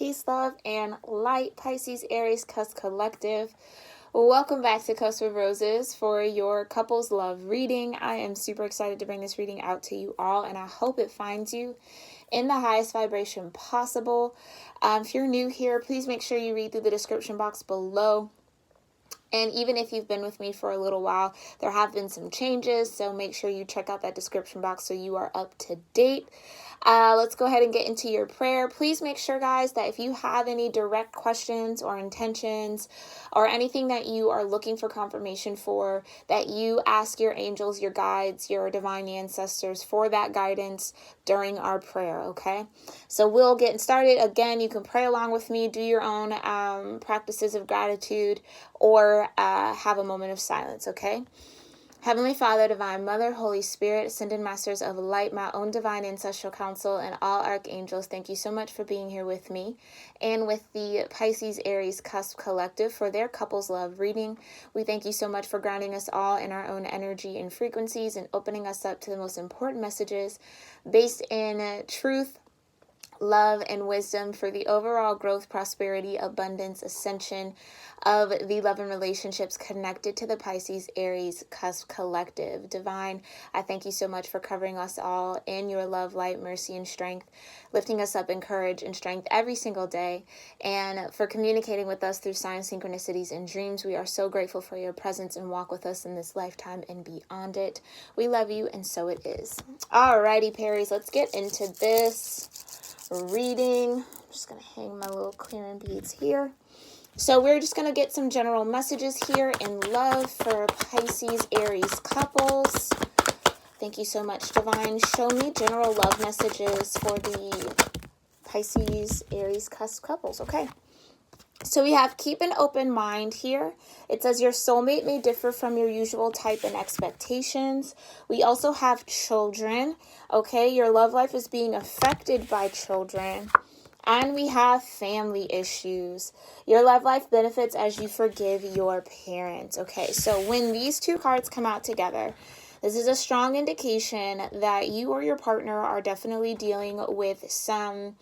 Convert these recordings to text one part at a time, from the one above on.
Peace, love, and light, Pisces-Aries Cusp Collective. Welcome back to Cusp of Roses for your couples love reading. I am super excited to bring this reading out to you all, and I hope it finds you in the highest vibration possible. If you're new here, please make sure you read through the description box below. And even if you've been with me for a little while, there have been some changes, so make sure you check out that description box so you are up to date. Let's go ahead and get into your prayer. Please make sure, guys, that if you have any direct questions or intentions or anything that you are looking for confirmation for, that you ask your angels, your guides, your divine ancestors for that guidance during our prayer, okay? So we'll get started. Again, you can pray along with me, do your own practices of gratitude, or have a moment of silence, okay? Heavenly Father, Divine Mother, Holy Spirit, Ascended Masters of Light, my own divine ancestral council, and all archangels, thank you so much for being here with me and with the Pisces-Aries Cusp Collective for their couples love reading. We thank you so much for grounding us all in our own energy and frequencies and opening us up to the most important messages based in truth, love, and wisdom for the overall growth, prosperity, abundance, ascension of the love and relationships connected to the Pisces-Aries Cusp Collective. Divine, I thank you so much for covering us all in your love, light, mercy, and strength, lifting us up in courage and strength every single day, and for communicating with us through signs, synchronicities, and dreams. We are so grateful for your presence and walk with us in this lifetime and beyond it. We love you, and so it is. Alrighty, Perrys, let's get into this reading. I'm just going to hang my little clearing beads here. So we're just going to get some general messages here in love for Pisces-Aries couples. Thank you so much, Divine. Show me general love messages for the Pisces-Aries cusp couples. Okay. So we have keep an open mind here. It says your soulmate may differ from your usual type and expectations. We also have children. Okay, your love life is being affected by children. And we have family issues. Your love life benefits as you forgive your parents. Okay, so when these two cards come out together, this is a strong indication that you or your partner are definitely dealing with some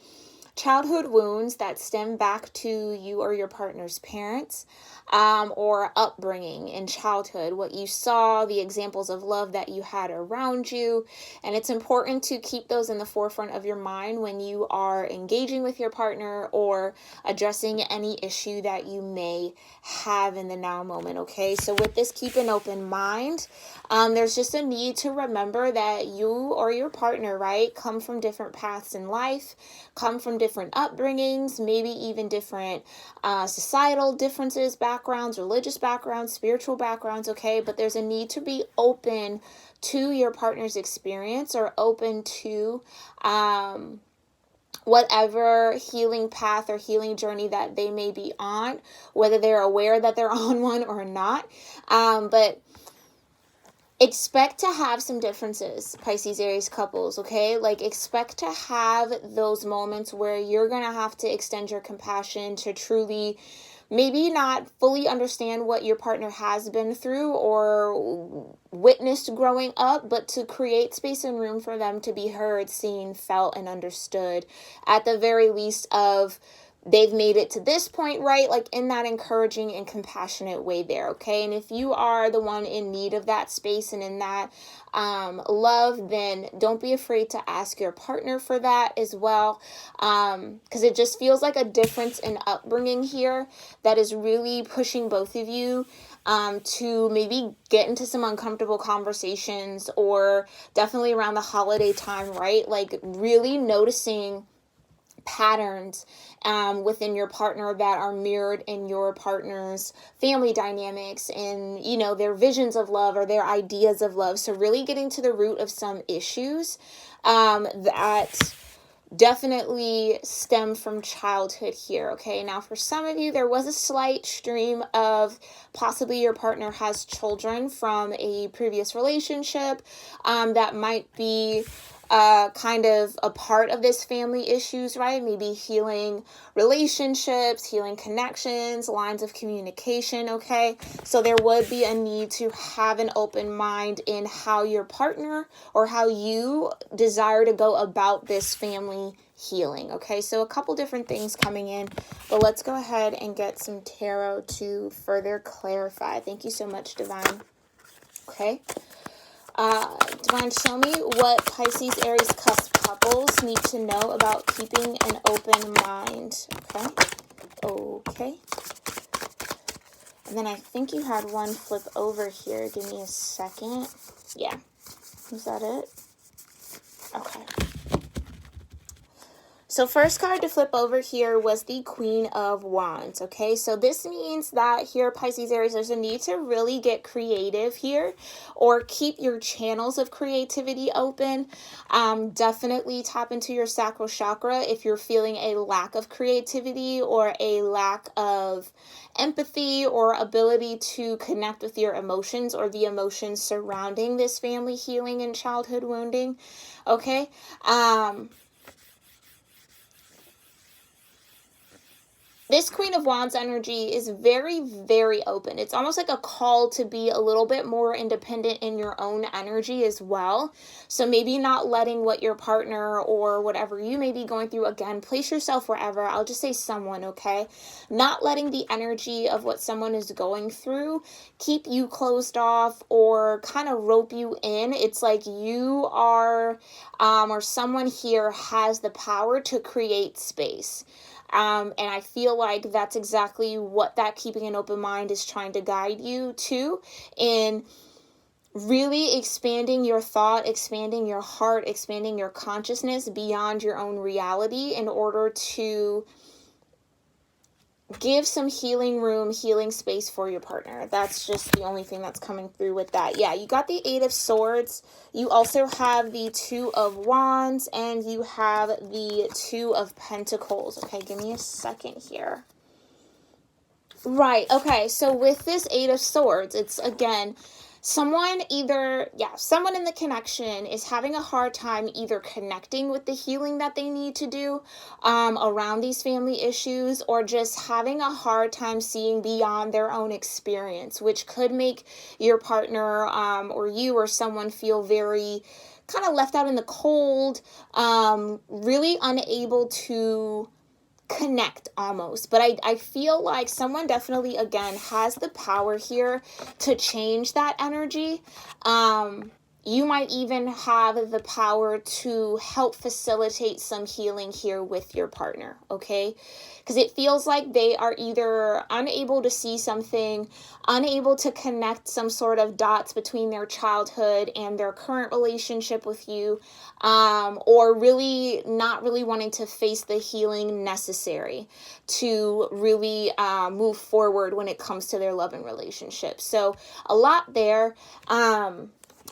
childhood wounds that stem back to you or your partner's parents, or upbringing in childhood, what you saw, the examples of love that you had around you. And it's important to keep those in the forefront of your mind when you are engaging with your partner or addressing any issue that you may have in the now moment. Okay, so with this keep an open mind, there's just a need to remember that you or your partner, right, come from different paths in life, come from different upbringings, maybe even different societal differences, backgrounds, religious backgrounds, spiritual backgrounds, okay? But there's a need to be open to your partner's experience or open to whatever healing path or healing journey that they may be on, whether they're aware that they're on one or not. But expect to have some differences, Pisces-Aries couples, okay? Like, expect to have those moments where you're going to have to extend your compassion to truly maybe not fully understand what your partner has been through or witnessed growing up, but to create space and room for them to be heard, seen, felt, and understood. At the very least of they've made it to this point, right? Like in that encouraging and compassionate way there, okay? And if you are the one in need of that space and in that love, then don't be afraid to ask your partner for that as well, because it just feels like a difference in upbringing here that is really pushing both of you to maybe get into some uncomfortable conversations, or definitely around the holiday time, right? Like really noticing patterns within your partner that are mirrored in your partner's family dynamics and, you know, their visions of love or their ideas of love. So really getting to the root of some issues that definitely stem from childhood here, okay? Now, for some of you, there was a slight stream of possibly your partner has children from a previous relationship that might be kind of a part of this family issues, right? Maybe healing relationships, healing connections, lines of communication, okay? So there would be a need to have an open mind in how your partner or how you desire to go about this family healing, okay? So a couple different things coming in, but let's go ahead and get some tarot to further clarify. Thank you so much, Divine. Okay. Divine, show me what Pisces, Aries, cusp couples need to know about keeping an open mind. Okay. Okay. And then I think you had one flip over here. Give me a second. Yeah. Is that it? Okay. So first card to flip over here was the Queen of Wands, okay? So this means that here, Pisces, Aries, there's a need to really get creative here or keep your channels of creativity open. Definitely tap into your sacral chakra if you're feeling a lack of creativity or a lack of empathy or ability to connect with your emotions or the emotions surrounding this family healing and childhood wounding, okay? This Queen of Wands energy is very, very open. It's almost like a call to be a little bit more independent in your own energy as well. So maybe not letting what your partner or whatever you may be going through, again, place yourself wherever. I'll just say someone, okay? Not letting the energy of what someone is going through keep you closed off or kind of rope you in. It's like you are, or someone here has the power to create space. And I feel like that's exactly what that keeping an open mind is trying to guide you to, in really expanding your thought, expanding your heart, expanding your consciousness beyond your own reality in order to give some healing room, healing space for your partner. That's just the only thing that's coming through with that. Yeah, you got the Eight of Swords. You also have the Two of Wands, and you have the Two of Pentacles. Okay, give me a second here. Right, okay, so with this Eight of Swords, it's, again, someone in the connection is having a hard time either connecting with the healing that they need to do around these family issues, or just having a hard time seeing beyond their own experience, which could make your partner or you or someone feel very kind of left out in the cold, really unable to connect almost. But I feel like someone definitely, again, has the power here to change that energy. You might even have the power to help facilitate some healing here with your partner, okay? Because it feels like they are either unable to see something, unable to connect some sort of dots between their childhood and their current relationship with you, or really not really wanting to face the healing necessary to really move forward when it comes to their love and relationship. So a lot there.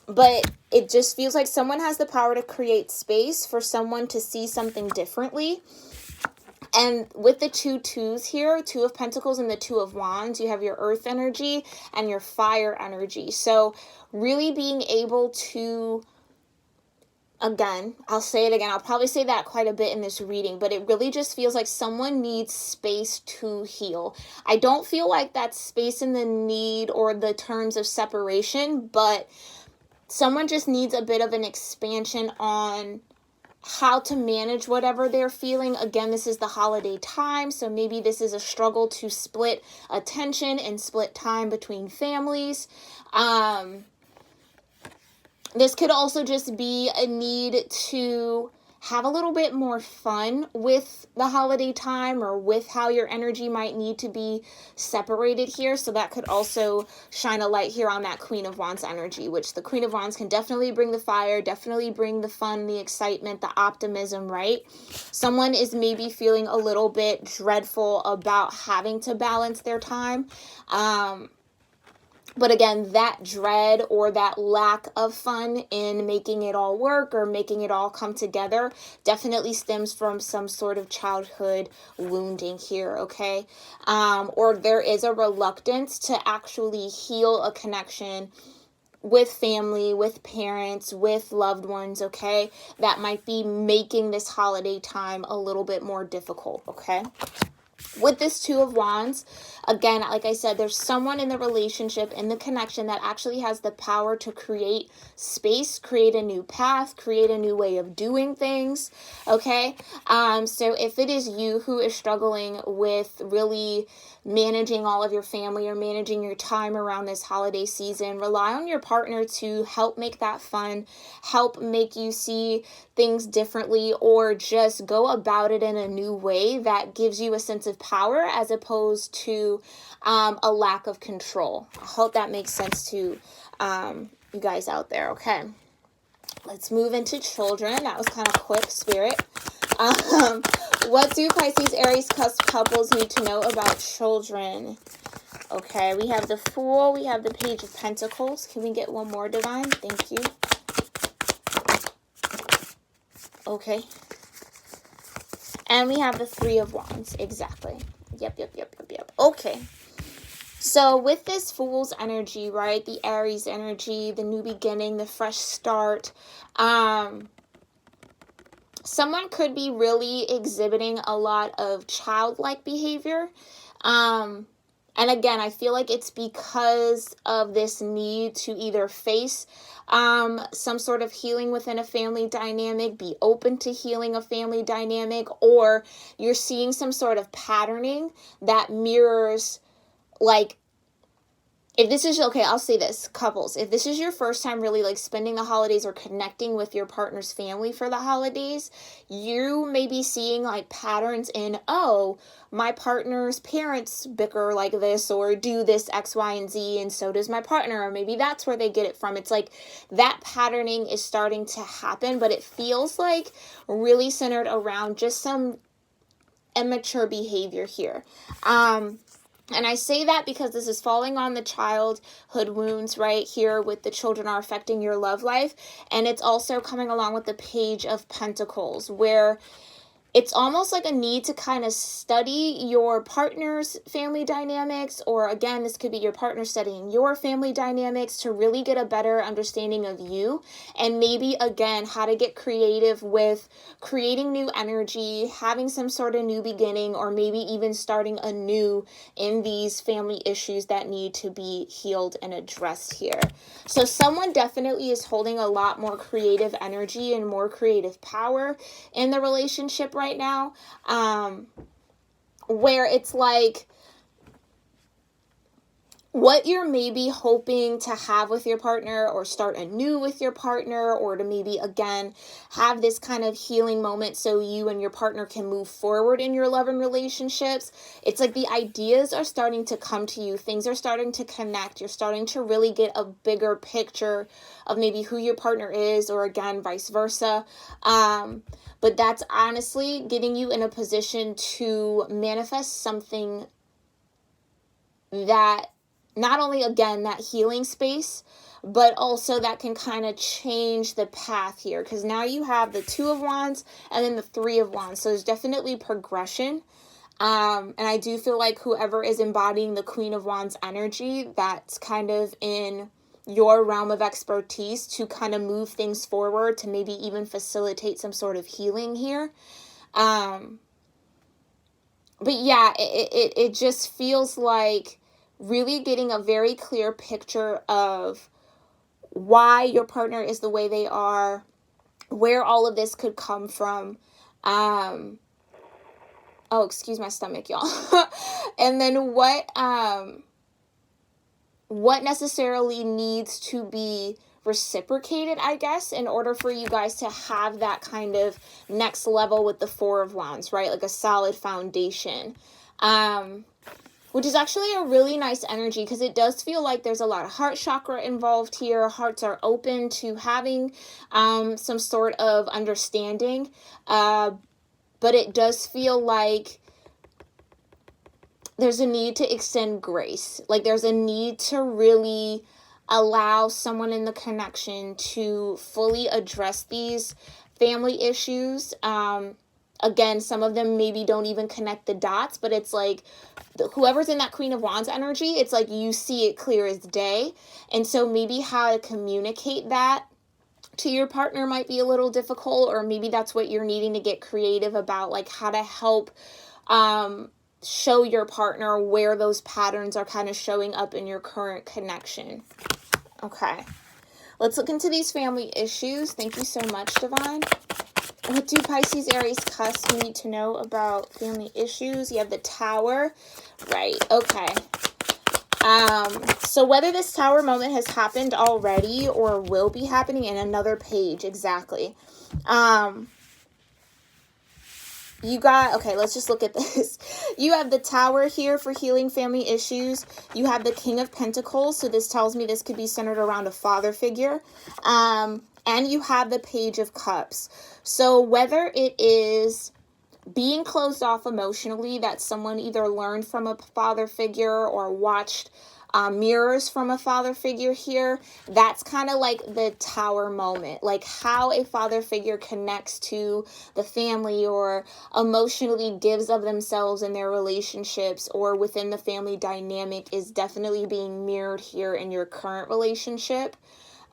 But it just feels like someone has the power to create space for someone to see something differently. And with the two twos here, Two of Pentacles and the Two of Wands, you have your earth energy and your fire energy. So really being able to, again, I'll say it again, I'll probably say that quite a bit in this reading, but it really just feels like someone needs space to heal. I don't feel like that's space in the need or the terms of separation, but someone just needs a bit of an expansion on how to manage whatever they're feeling. Again, this is the holiday time, so maybe this is a struggle to split attention and split time between families. This could also just be a need to have a little bit more fun with the holiday time or with how your energy might need to be separated here. So that could also shine a light here on that Queen of Wands energy, which the Queen of Wands can definitely bring the fire, definitely bring the fun, the excitement, the optimism, right? Someone is maybe feeling a little bit dreadful about having to balance their time. But again, that dread or that lack of fun in making it all work or making it all come together definitely stems from some sort of childhood wounding here, okay? Or there is a reluctance to actually heal a connection with family, with parents, with loved ones, okay, that might be making this holiday time a little bit more difficult, okay? With this Two of Wands, again, like I said, there's someone in the relationship, in the connection, that actually has the power to create space, create a new path, create a new way of doing things, okay? So if it is you who is struggling with really managing all of your family or managing your time around this holiday season, rely on your partner to help make that fun, help make you see things differently, or just go about it in a new way that gives you a sense of power as opposed to a lack of control. I hope that makes sense to you guys out there. Okay, let's move into children. That was kind of quick, Spirit. What do Pisces, Aries, cusp couples need to know about children? Okay, we have the Fool, we have the Page of Pentacles. Can we get one more, Divine? Thank you. Okay. And we have the Three of Wands. Exactly. Yep. Okay. So with this Fool's energy, right? The Aries energy, the new beginning, the fresh start. Someone could be really exhibiting a lot of childlike behavior. And again, I feel like it's because of this need to either face some sort of healing within a family dynamic, be open to healing a family dynamic, or you're seeing some sort of patterning that mirrors, like, if this is, okay, I'll say this, couples, if this is your first time really like spending the holidays or connecting with your partner's family for the holidays, you may be seeing like patterns in, oh, my partner's parents bicker like this or do this X, Y, and Z, and so does my partner, or maybe that's where they get it from. It's like that patterning is starting to happen, but it feels like really centered around just some immature behavior here. And I say that because this is falling on the childhood wounds right here with the children are affecting your love life. And it's also coming along with the Page of Pentacles, where it's almost like a need to kind of study your partner's family dynamics, or again, this could be your partner studying your family dynamics to really get a better understanding of you, and maybe again, how to get creative with creating new energy, having some sort of new beginning, or maybe even starting anew in these family issues that need to be healed and addressed here. So someone definitely is holding a lot more creative energy and more creative power in the relationship right now, where it's like what you're maybe hoping to have with your partner, or start anew with your partner, or to maybe again have this kind of healing moment so you and your partner can move forward in your love and relationships. It's like the ideas are starting to come to you, things are starting to connect, you're starting to really get a bigger picture of maybe who your partner is, or again vice versa. But that's honestly getting you in a position to manifest something that not only, again, that healing space, but also that can kind of change the path here. Because now you have the Two of Wands and then the Three of Wands. So there's definitely progression. And I do feel like whoever is embodying the Queen of Wands energy, that's kind of in your realm of expertise to kind of move things forward, to maybe even facilitate some sort of healing here. But yeah, it just feels like really getting a very clear picture of why your partner is the way they are, where all of this could come from. Oh, excuse my stomach, y'all. And then what necessarily needs to be reciprocated, I guess, in order for you guys to have that kind of next level with the Four of Wands, right? Like a solid foundation. Which is actually a really nice energy, because it does feel like there's a lot of heart chakra involved here. Hearts are open to having some sort of understanding. But it does feel like there's a need to extend grace. Like there's a need to really allow someone in the connection to fully address these family issues. again, some of them maybe don't even connect the dots, but it's like whoever's in that Queen of Wands energy, it's like you see it clear as day. And so maybe how to communicate that to your partner might be a little difficult, or maybe that's what you're needing to get creative about, like how to help show your partner where those patterns are kind of showing up in your current connection. Okay, let's look into these family issues. Thank you so much, Divine. What do Pisces, Aries, cusp need to know about family issues? You have the Tower. Right, okay. So whether this Tower moment has happened already or will be happening in another page, exactly. You got, okay, let's just look at this. You have the Tower here for healing family issues. You have the King of Pentacles, so this tells me this could be centered around a father figure. And you have the Page of Cups. So whether it is being closed off emotionally, that someone either learned from a father figure or watched mirrors from a father figure here, that's kind of like the Tower moment, like how a father figure connects to the family or emotionally gives of themselves in their relationships or within the family dynamic is definitely being mirrored here in your current relationship.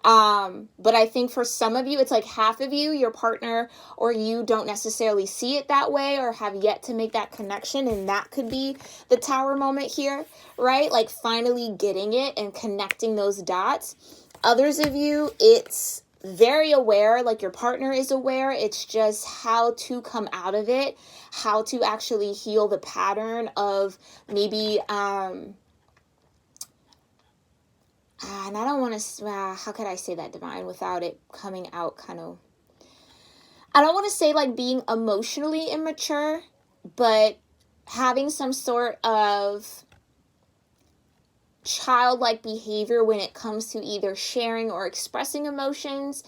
But I think for some of you, it's like half of you, your partner or you don't necessarily see it that way or have yet to make that connection. And that could be the Tower moment here, right? Like finally getting it and connecting those dots. Others of you, it's very aware, like your partner is aware. It's just how to come out of it, how to actually heal the pattern of maybe, and I don't want to, how could I say that, Divine, without it coming out kind of, I don't want to say like being emotionally immature, but having some sort of childlike behavior when it comes to either sharing or expressing emotions,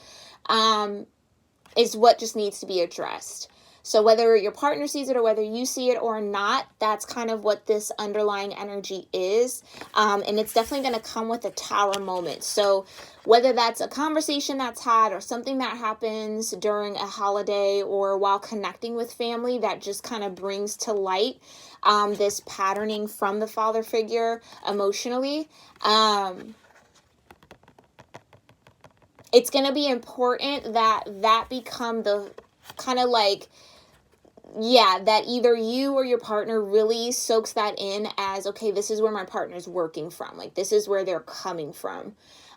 is what just needs to be addressed. So whether your partner sees it or whether you see it or not, that's kind of what this underlying energy is. And it's definitely going to come with a Tower moment. So whether that's a conversation that's had or something that happens during a holiday or while connecting with family that just kind of brings to light this patterning from the father figure emotionally, it's going to be important that that become the kind of like, yeah, that either you or your partner really soaks that in as, okay, this is where my partner's working from. Like, this is where they're coming from.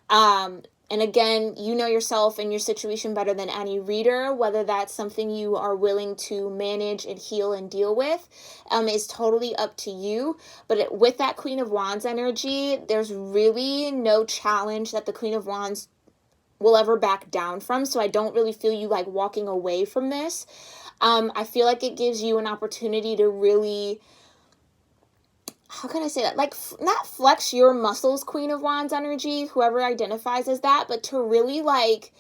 And again, you know yourself and your situation better than any reader. Whether that's something you are willing to manage and heal and deal with is totally up to you. But with that Queen of Wands energy, there's really no challenge that the Queen of Wands will ever back down from. So I don't really feel you like walking away from this. I feel like it gives you an opportunity to really, how can I say that? Like, not flex your muscles, Queen of Wands energy, whoever identifies as that, but to really like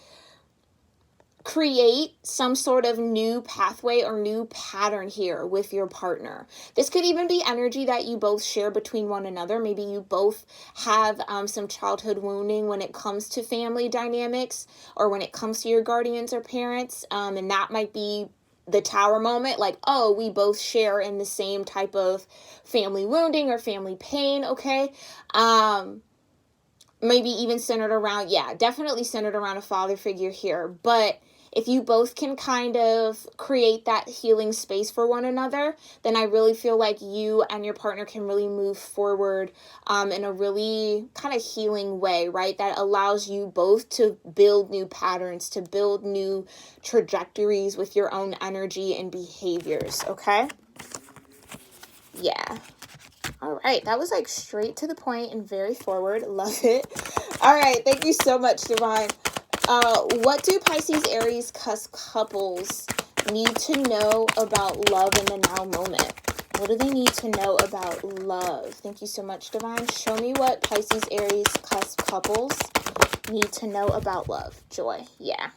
create some sort of new pathway or new pattern here with your partner. This could even be energy that you both share between one another. Maybe you both have some childhood wounding when it comes to family dynamics or when it comes to your guardians or parents. And that might be the Tower moment, like, oh, we both share in the same type of family wounding or family pain, okay? Maybe even centered around, yeah, definitely centered around a father figure here. But if you both can kind of create that healing space for one another, then I really feel like you and your partner can really move forward in a really kind of healing way, right? That allows you both to build new patterns, to build new trajectories with your own energy and behaviors, okay? Yeah. All right, that was like straight to the point and very forward. Love it. All right, thank you so much, Divine. What do Pisces, Aries, cusp couples need to know about love in the now moment? What do they need to know about love? Thank you so much, Divine. Show me what Pisces, Aries, cusp couples need to know about love. Joy, yeah.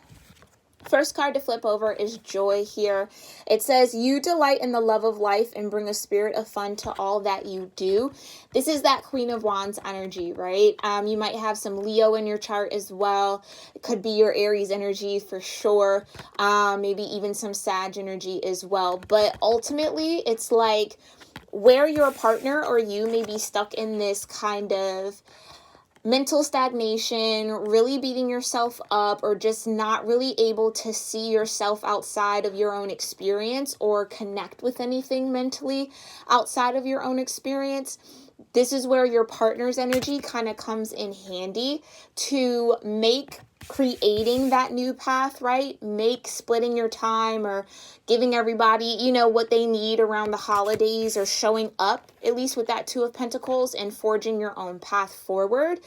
First card to flip over is joy here. It says, you delight in the love of life and bring a spirit of fun to all that you do. This is that Queen of Wands energy, right? You might have some Leo in your chart as well. It could be your Aries energy for sure. Maybe even some Sag energy as well. But ultimately, it's like where your partner or you may be stuck in this kind of mental stagnation, really beating yourself up, or just not really able to see yourself outside of your own experience or connect with anything mentally outside of your own experience. This is where your partner's energy kind of comes in handy to make creating that new path, right? Make splitting your time or giving everybody, you know, what they need around the holidays, or showing up, at least with that Two of Pentacles, and forging your own path forward.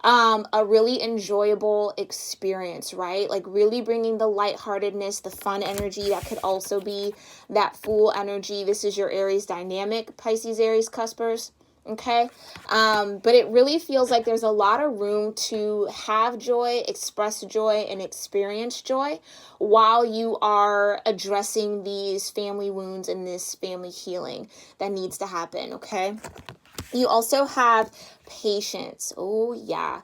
A really enjoyable experience, right? Like really bringing the lightheartedness, the fun energy. That could also be that Fool energy. This is your Aries dynamic, Pisces, Aries, cuspers. Okay. But it really feels like there's a lot of room to have joy, express joy, and experience joy while you are addressing these family wounds and this family healing that needs to happen. Okay. You also have patience. Oh, yeah.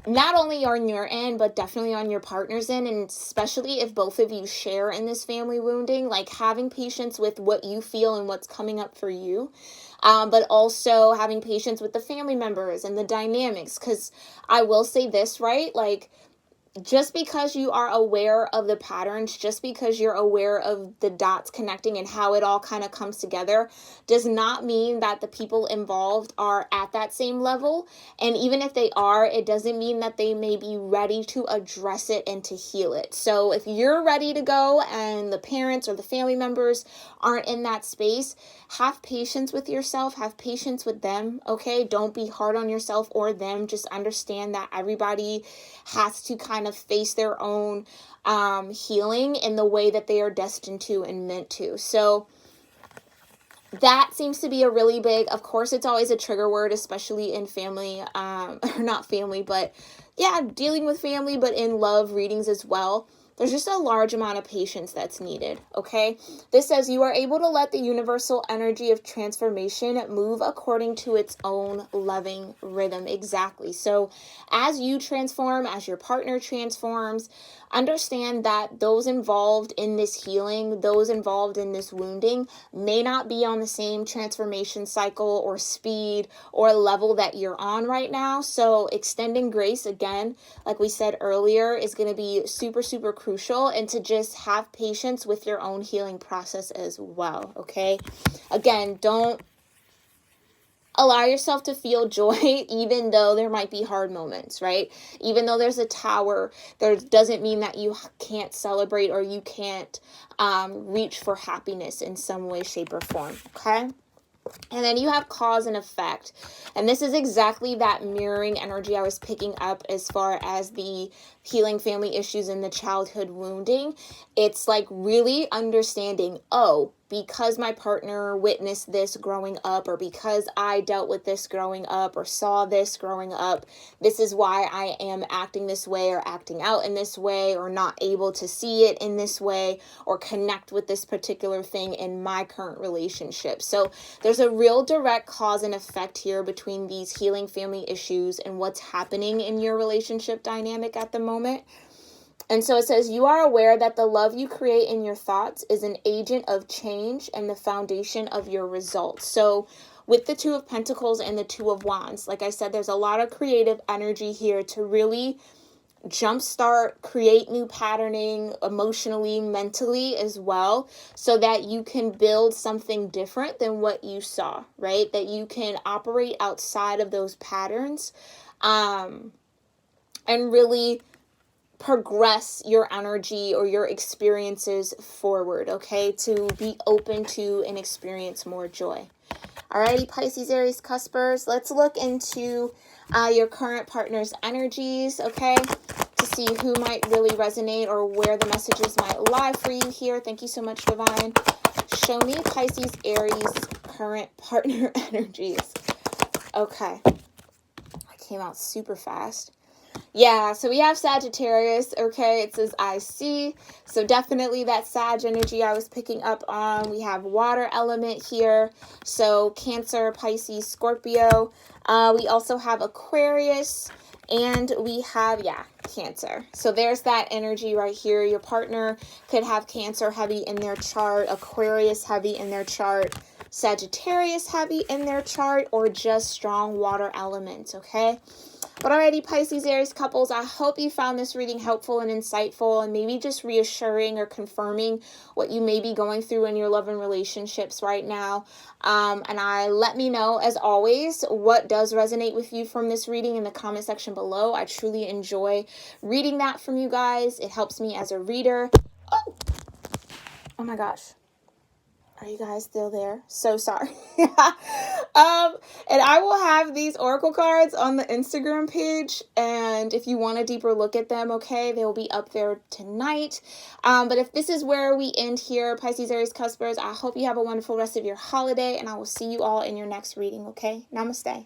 Not only on your end, but definitely on your partner's end, and especially if both of you share in this family wounding, like having patience with what you feel and what's coming up for you, but also having patience with the family members and the dynamics, because I will say this, right? Like, just because you are aware of the patterns, just because you're aware of the dots connecting and how it all kind of comes together, does not mean that the people involved are at that same level. And even if they are, it doesn't mean that they may be ready to address it and to heal it. So if you're ready to go and the parents or the family members aren't in that space, have patience with yourself, have patience with them, okay? Don't be hard on yourself or them. Just understand that everybody has to kind of face their own healing in the way that they are destined to and meant to. So that seems to be a really big, of course, it's always a trigger word, especially in family, or not family, but yeah, dealing with family, but in love readings as well. There's just a large amount of patience that's needed, okay? This says you are able to let the universal energy of transformation move according to its own loving rhythm. Exactly. So as you transform, as your partner transforms, understand that those involved in this healing, those involved in this wounding, may not be on the same transformation cycle or speed or level that you're on right now. So extending grace, again, like we said earlier, is going to be super, super crucial, and to just have patience with your own healing process as well, okay? Again, don't allow yourself to feel joy even though there might be hard moments, right? Even though there's a tower, there doesn't mean that you can't celebrate or you can't reach for happiness in some way, shape, or form, okay? And then you have cause and effect. And this is exactly that mirroring energy I was picking up as far as the healing family issues and the childhood wounding. It's like really understanding, oh, because my partner witnessed this growing up, or because I dealt with this growing up or saw this growing up, this is why I am acting this way or acting out in this way or not able to see it in this way or connect with this particular thing in my current relationship. So there's a real direct cause and effect here between these healing family issues and what's happening in your relationship dynamic at the moment. And so it says, you are aware that the love you create in your thoughts is an agent of change and the foundation of your results. So with the Two of Pentacles and the Two of Wands, like I said, there's a lot of creative energy here to really jumpstart, create new patterning emotionally, mentally as well, so that you can build something different than what you saw, right? That you can operate outside of those patterns and really progress your energy or your experiences forward, okay? To be open to and experience more joy. Alrighty, Pisces, Aries, cuspers, let's look into your current partner's energies, okay? To see who might really resonate or where the messages might lie for you here. Thank you so much, Divine. Show me Pisces, Aries, current partner energies. Okay. I came out super fast. Yeah, so we have Sagittarius, okay? It says I see. So definitely that Sag energy I was picking up on. We have water element here. So Cancer, Pisces, Scorpio. We also have Aquarius. And we have, yeah, Cancer. So there's that energy right here. Your partner could have Cancer heavy in their chart, Aquarius heavy in their chart, Sagittarius heavy in their chart, or just strong water elements, okay? But alrighty, Pisces, Aries couples, I hope you found this reading helpful and insightful and maybe just reassuring or confirming what you may be going through in your love and relationships right now. Let me know, as always, what does resonate with you from this reading in the comment section below. I truly enjoy reading that from you guys. It helps me as a reader. Oh my gosh. Are you guys still there? So sorry. And I will have these oracle cards on the Instagram page. And if you want a deeper look at them, okay, they'll be up there tonight. But if this is where we end here, Pisces, Aries, Cuspers, I hope you have a wonderful rest of your holiday. And I will see you all in your next reading, okay? Namaste.